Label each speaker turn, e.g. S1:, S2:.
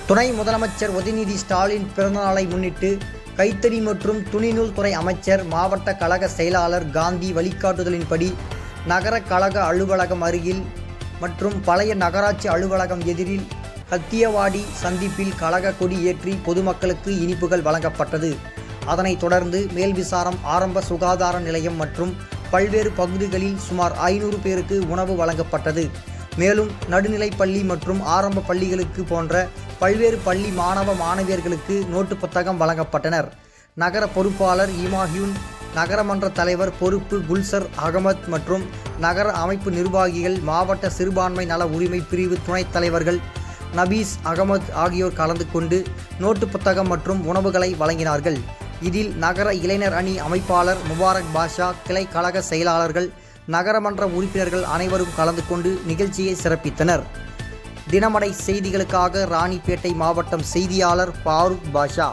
S1: துணை முதலமைச்சர் உதயநிதி ஸ்டாலின் பிறந்தநாளை முன்னிட்டு கைத்தறி மற்றும் துணிநூல் துறை அமைச்சர், மாவட்ட கழக செயலாளர் காந்தி வழிகாட்டுதலின்படி நகர கழக அலுவலகம் அருகில் மற்றும் பழைய நகராட்சி அலுவலகம் எதிரில் கத்தியவாடி சந்திப்பில் கழக கொடி ஏற்றி பொதுமக்களுக்கு இனிப்புகள் வழங்கப்பட்டது. அதனைத் தொடர்ந்து மேல்விசாரம் ஆரம்ப சுகாதார நிலையம் மற்றும் பல்வேறு பகுதிகளில் சுமார் 500 பேருக்கு உணவு வழங்கப்பட்டது. மேலும் நடுநிலைப்பள்ளி மற்றும் ஆரம்ப பள்ளிகளுக்கு போன்ற பல்வேறு பள்ளி மாணவ மாணவியர்களுக்கு நோட்டு புத்தகம் வழங்கப்பட்டனர். நகர பொறுப்பாளர் இமாஹியூன், நகரமன்ற தலைவர் பொறுப்பு குல்சர் அகமத் மற்றும் நகர அமைப்பு நிர்வாகிகள், மாவட்ட சிறுபான்மை நல உரிமை பிரிவு துணைத் தலைவர்கள் நபீஸ் அகமது ஆகியோர் கலந்து கொண்டு நோட்டு புத்தகம் மற்றும் உணவுகளை வழங்கினார்கள். இதில் நகர இளைஞர் அணி அமைப்பாளர் முபாரக் பாஷா, கிளை கழக செயலாளர்கள், நகரமன்ற உறுப்பினர்கள் அனைவரும் கலந்து கொண்டு நிகழ்ச்சியை சிறப்பித்தனர். தினமடை செய்திகளுக்காக ராணிப்பேட்டை மாவட்டம் செய்தியாளர் ஃபாரூக் பாஷா.